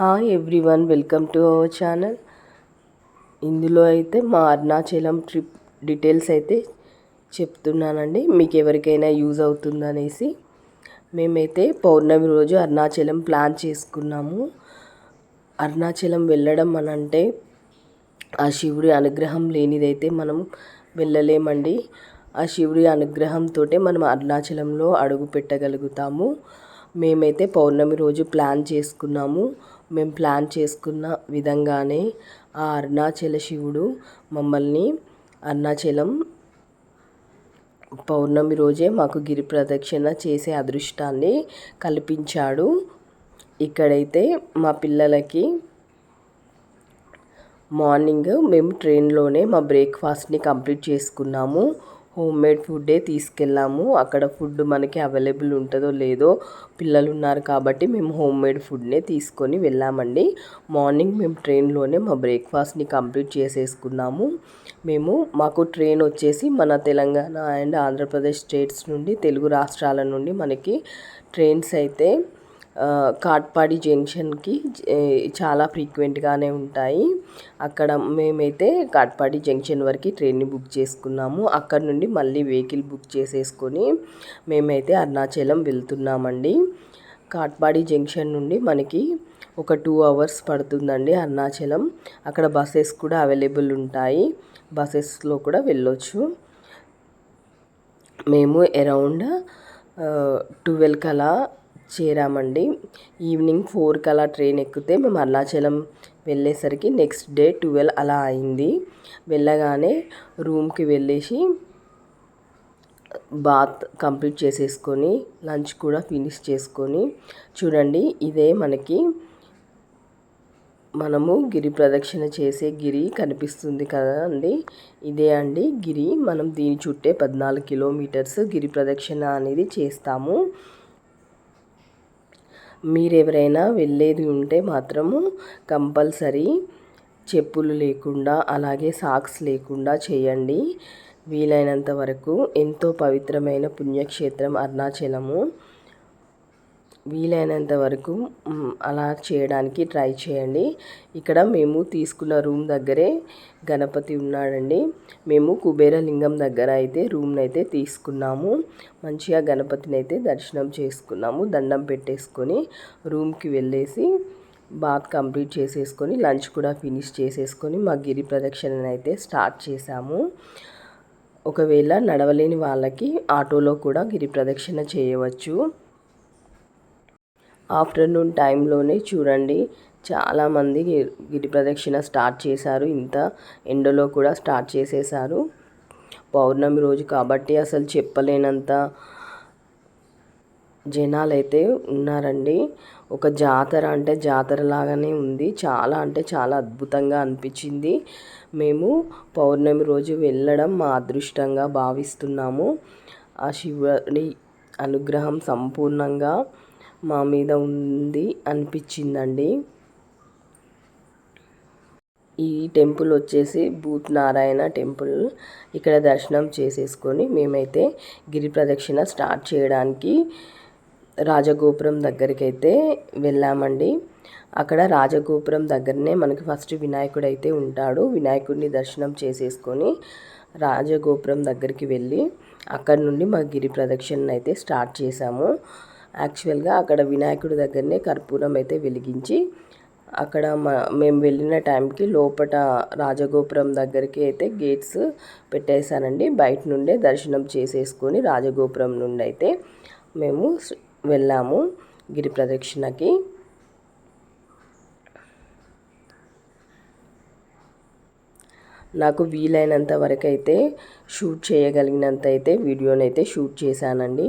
Hi everyone, welcome to our channel. ఇందులో అయితే మా అరుణాచలం ట్రిప్ డీటెయిల్స్ అయితే చెప్తున్నానండి, మీకు ఎవరికైనా యూజ్ అవుతుందనేసి. మేమైతే పౌర్ణమి రోజు అరుణాచలం ప్లాన్ చేసుకున్నాము. అరుణాచలం వెళ్ళడం అనంటే ఆ శివుడి అనుగ్రహం లేనిదైతే మనం వెళ్ళలేమండి. ఆ శివుడి అనుగ్రహంతో మనం అరుణాచలంలో అడుగు పెట్టగలుగుతాము. మేమైతే పౌర్ణమి రోజు ప్లాన్ చేసుకున్నాము. మేము ప్లాన్ చేసుకున్న విధంగానే ఆ అరుణాచల శివుడు మమ్మల్ని అరుణాచలం పౌర్ణమి రోజే మాకు గిరి ప్రదక్షిణ చేసే అదృష్టాన్ని కల్పించాడు. ఇక్కడైతే మా పిల్లలకి మార్నింగ్ మేము ట్రైన్లోనే మా బ్రేక్ఫాస్ట్ని కంప్లీట్ చేసుకున్నాము. హోమ్ మేడ్ ఫుడ్డే తీసుకెళ్ళాము. అక్కడ ఫుడ్ మనకి అవైలబుల్ ఉంటుందో లేదో, పిల్లలు ఉన్నారు కాబట్టి మేము హోమ్ మేడ్ ఫుడ్నే తీసుకొని వెళ్ళామండి. మార్నింగ్ మేము ట్రైన్లోనే మా బ్రేక్ఫాస్ట్ని కంప్లీట్ చేసేసుకున్నాము. మాకు ట్రైన్ వచ్చేసి మన తెలంగాణ అండ్ ఆంధ్రప్రదేశ్ స్టేట్స్ నుండి, తెలుగు రాష్ట్రాల నుండి మనకి ట్రైన్స్ అయితే కాట్పాడి జంక్షన్కి చాలా ఫ్రీక్వెంట్గానే ఉంటాయి. అక్కడ మేమైతే కాట్పాడి జంక్షన్ వరకు ట్రైన్ని బుక్ చేసుకున్నాము. అక్కడ నుండి మళ్ళీ వెహికల్ బుక్ చేసేసుకొని మేమైతే అరుణాచలం వెళ్తున్నామండి. కాట్పాడి జంక్షన్ నుండి మనకి ఒక 2 hours పడుతుందండి అరుణాచలం. అక్కడ బస్సెస్ కూడా అవైలబుల్ ఉంటాయి, బస్సెస్లో కూడా వెళ్ళొచ్చు. మేము అరౌండ్ 12 కలా చేరామండి. ఈవినింగ్ 4 కలా ట్రైన్ ఎక్కితే మేము అరుణాచలం వెళ్ళేసరికి నెక్స్ట్ డే 12 అలా అయింది. వెళ్ళగానే రూమ్కి వెళ్ళేసి బాత్ కంప్లీట్ చేసేసుకొని లంచ్ కూడా ఫినిష్ చేసుకొని, చూడండి ఇదే మనము గిరి ప్రదక్షిణ చేసే గిరి కనిపిస్తుంది కదా అండి, ఇదే అండి గిరి. మనం దీని చుట్టే 14 kilometers గిరి ప్రదక్షిణ అనేది చేస్తాము. మీరెవరైనా వెళ్ళేది ఉంటే మాత్రము కంపల్సరీ చెప్పులు లేకుండా, అలాగే సాక్స్ లేకుండా చేయండి. వీలైనంత వరకు ఎంతో పవిత్రమైన పుణ్యక్షేత్రం అరుణాచలము. వీలైనంత వరకు అలా చేయడానికి ట్రై చేయండి. ఇక్కడ మేము తీసుకున్న రూమ్ దగ్గరే గణపతి ఉన్నాడండి. మేము కుబేరలింగం దగ్గర అయితే రూమ్ని అయితే తీసుకున్నాము. మంచిగా గణపతిని అయితే దర్శనం చేసుకున్నాము. దండం పెట్టేసుకొని రూమ్కి వెళ్ళేసి బాత్ కంప్లీట్ చేసేసుకొని లంచ్ కూడా ఫినిష్ చేసేసుకొని మా గిరి ప్రదక్షిణను అయితే స్టార్ట్ చేసాము. ఒకవేళ నడవలేని వాళ్ళకి ఆటోలో కూడా గిరి ప్రదక్షిణ చేయవచ్చు. ఆఫ్టర్నూన్ టైంలోనే చూడండి చాలామంది గిరి ప్రదక్షిణ స్టార్ట్ చేశారు. ఇంత ఎండలో కూడా స్టార్ట్ చేసేసారు. పౌర్ణమి రోజు కాబట్టి అసలు చెప్పలేనంత జనాలు అయితే ఉన్నారండి. ఒక జాతర అంటే జాతర లాగానే ఉంది. చాలా అంటే చాలా అద్భుతంగా అనిపించింది. మేము పౌర్ణమి రోజు వెళ్ళడం మా అదృష్టంగా భావిస్తున్నాము. ఆ శివుడి అనుగ్రహం సంపూర్ణంగా మా మీద ఉంది అనిపించిందండి. ఈ టెంపుల్ వచ్చేసి భూత్ నారాయణ టెంపుల్. ఇక్కడ దర్శనం చేసేసుకొని మేమైతే గిరి ప్రదక్షిణ స్టార్ట్ చేయడానికి రాజగోపురం దగ్గరికి అయితే వెళ్ళామండి. అక్కడ రాజగోపురం దగ్గరనే మనకి ఫస్ట్ వినాయకుడు అయితే ఉంటాడు. వినాయకుడిని దర్శనం చేసేసుకొని రాజగోపురం దగ్గరికి వెళ్ళి అక్కడ నుండి మా గిరి ప్రదక్షిణ అయితే స్టార్ట్ చేసాము. యాక్చువల్గా అక్కడ వినాయకుడి దగ్గరనే కర్పూరం అయితే వెలిగించి అక్కడ మేము వెళ్ళిన టైంకి లోపల రాజగోపురం దగ్గరికి అయితే గేట్స్ పెట్టేశానండి. బయట నుండే దర్శనం చేసేసుకొని రాజగోపురం నుండి అయితే మేము వెళ్ళాము గిరి ప్రదక్షిణకి. నాకు వీలైనంత వరకు అయితే షూట్ చేయగలిగినంత అయితే వీడియోనైతే షూట్ చేశానండి.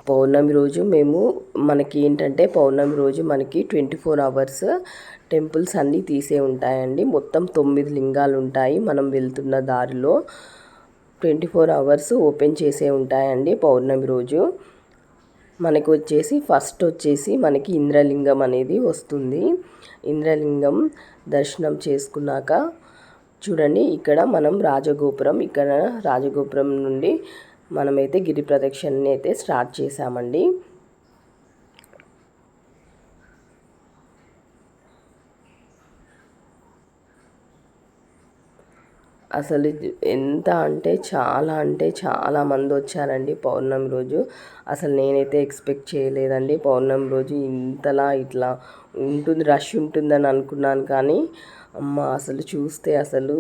పౌర్ణమి రోజు మనకి ఏంటంటే పౌర్ణమి రోజు మనకి 24 hours టెంపుల్స్ అన్నీ తీసే ఉంటాయండి. మొత్తం 9 లింగాలు ఉంటాయి. మనం వెళ్తున్న దారిలో 24 hours ఓపెన్ చేసే ఉంటాయండి. పౌర్ణమి రోజు మనకి వచ్చేసి ఫస్ట్ వచ్చేసి మనకి ఇంద్రలింగం అనేది వస్తుంది. ఇంద్రలింగం దర్శనం చేసుకున్నాక చూడండి ఇక్కడ మనం ఇక్కడ రాజగోపురం నుండి మనమైతే గిరి ప్రదక్షిణని అయితే స్టార్ట్ చేసామండి. అసలు ఎంత అంటే చాలా మంది వచ్చారండి పౌర్ణమి రోజు. అసలు నేనైతే ఎక్స్పెక్ట్ చేయలేదండి పౌర్ణమి రోజు ఇంతలా ఇట్లా ఉంటుంది, రష్ ఉంటుందని అనుకున్నాను. కానీ అమ్మ అసలు చూస్తే అసలు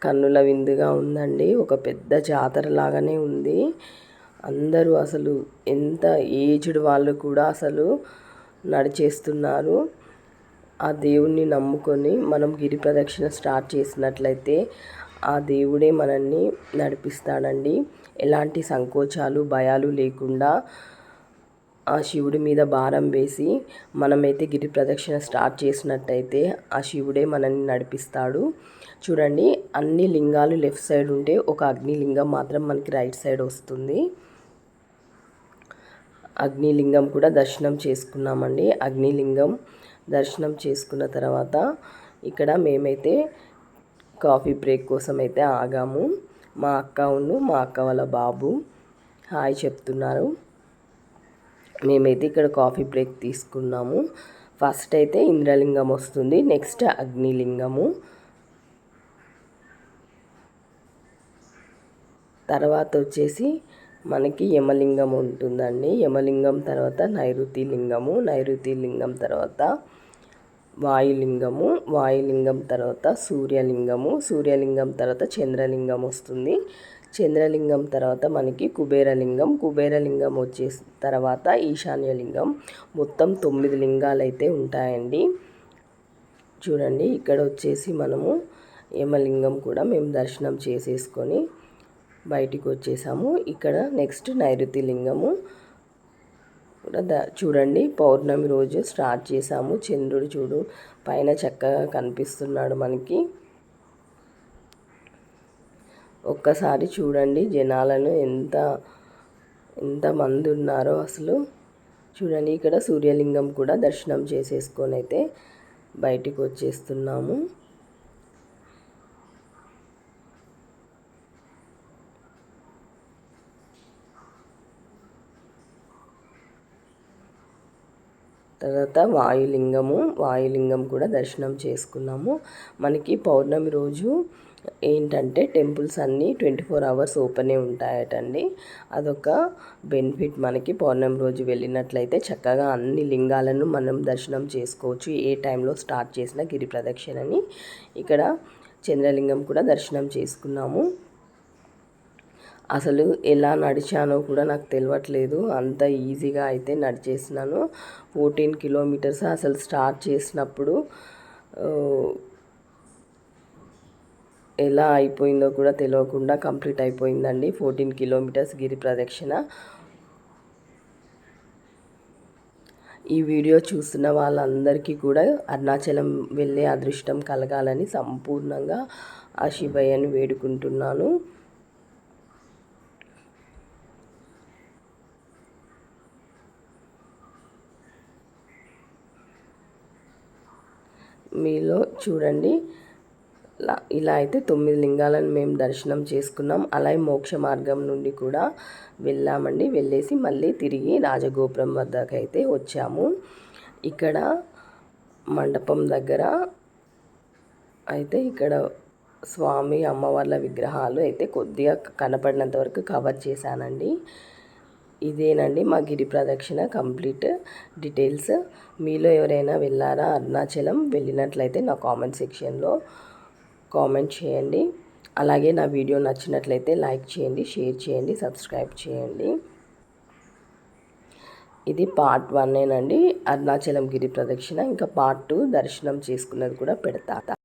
కన్నుల విందుగా ఉందండి. ఒక పెద్ద జాతర లాగానే ఉంది. అందరూ అసలు ఎంత ఏజ్డ్ వాళ్ళు కూడా అసలు నడిచేస్తున్నారు. ఆ దేవుణ్ణి నమ్ముకొని మనం గిరి ప్రదక్షిణ స్టార్ట్ చేసినట్లయితే ఆ దేవుడే మనల్ని నడిపిస్తాడండి. ఎలాంటి సంకోచాలు భయాలు లేకుండా ఆ శివుడి మీద భారం వేసి మనమైతే గిరి ప్రదక్షిణ స్టార్ట్ చేసినట్టయితే ఆ శివుడే మనల్ని నడిపిస్తాడు. చూడండి, అన్ని లింగాలు లెఫ్ట్ సైడ్ ఉంటే ఒక అగ్నిలింగం మాత్రం మనకి రైట్ సైడ్ వస్తుంది. అగ్నిలింగం కూడా దర్శనం చేసుకున్నామండి. అగ్నిలింగం దర్శనం చేసుకున్న తర్వాత ఇక్కడ మేమైతే కాఫీ బ్రేక్ కోసం అయితే ఆగాము. మా అక్క వాళ్ళ బాబు హాయ్ చెప్తున్నారు. మేమైతే ఇక్కడ కాఫీ బ్రేక్ తీసుకున్నాము. ఫస్ట్ అయితే ఇంద్రలింగం వస్తుంది, నెక్స్ట్ అగ్నిలింగము, తర్వాత వచ్చేసి మనకి యమలింగం ఉంటుందండి. యమలింగం తర్వాత నైరుతి లింగం తర్వాత వాయులింగం తర్వాత సూర్యలింగం తర్వాత చంద్రలింగం వస్తుంది. చంద్రలింగం తర్వాత మనకి కుబేరలింగం వచ్చేసిన తర్వాత ఈశాన్యలింగం. మొత్తం 9 లింగాలు అయితే ఉంటాయండి. చూడండి, ఇక్కడ వచ్చేసి మనము యమలింగం కూడా మేము దర్శనం చేసేసుకొని బయటికి వచ్చేసాము. ఇక్కడ నెక్స్ట్ నైరుతి లింగము కూడా చూడండి, పౌర్ణమి రోజు స్టార్ట్ చేసాము. చంద్రుడు చూడు పైన చక్కగా కనిపిస్తున్నాడు మనకి. ఒక్కసారి చూడండి జనాలను ఎంత మంది ఉన్నారో అసలు. చూడండి, ఇక్కడ సూర్యలింగం కూడా దర్శనం చేసేసుకొని అయితే బయటికి వచ్చేస్తున్నాము. తర్వాత వాయులింగం కూడా దర్శనం చేసుకున్నాము. మనకి పౌర్ణమి రోజు ఏంటంటే టెంపుల్స్ అన్నీ 24 hours ఓపెనే ఉంటాయటండి. అదొక బెనిఫిట్ మనకి. పౌర్ణమి రోజు వెళ్ళినట్లయితే చక్కగా అన్ని లింగాలను మనం దర్శనం చేసుకోవచ్చు, ఏ టైంలో స్టార్ట్ చేసిన గిరి ప్రదక్షిణని. ఇక్కడ చంద్రలింగం కూడా దర్శనం చేసుకున్నాము. అసలు ఎలా నడిచానో కూడా నాకు తెలియట్లేదు, అంత ఈజీగా అయితే నడిచేసినాను. 14 kilometers అసలు స్టార్ట్ చేసినప్పుడు ఎలా అయిపోయిందో కూడా తెలియకుండా కంప్లీట్ అయిపోయిందండి 14 kilometers గిరి ప్రదక్షిణ. ఈ వీడియో చూస్తున్న వాళ్ళందరికీ కూడా అరుణాచలం వెళ్ళే అదృష్టం కలగాలని సంపూర్ణంగా ఆ శివయ్యని వేడుకుంటున్నాను. మీలో చూడండి, ఇలా అయితే 9 లింగాలను మేము దర్శనం చేసుకున్నాం. అలాగే మోక్ష మార్గం నుండి కూడా వెళ్ళామండి. వెళ్ళేసి మళ్ళీ తిరిగి రాజగోపురం వద్దకు అయితే వచ్చాము. ఇక్కడ మండపం దగ్గర అయితే ఇక్కడ స్వామి అమ్మవార్ల విగ్రహాలు అయితే కొద్దిగా కనపడినంత వరకు కవర్ చేశానండి. ఇదేనండి మా గిరి ప్రదక్షిణ కంప్లీట్ డీటెయిల్స్. మీలో ఎవరైనా వెళ్ళారా అరుణాచలం? వెళ్ళినట్లయితే నా కామెంట్ సెక్షన్లో కామెంట్ చేయండి. అలాగే నా వీడియో నచ్చినట్లయితే లైక్ చేయండి, షేర్ చేయండి, సబ్స్క్రైబ్ చేయండి. ఇది part 1 అరుణాచలం గిరి ప్రదక్షిణ. ఇంకా part 2 దర్శనం చేసుకున్నది కూడా పెడతా.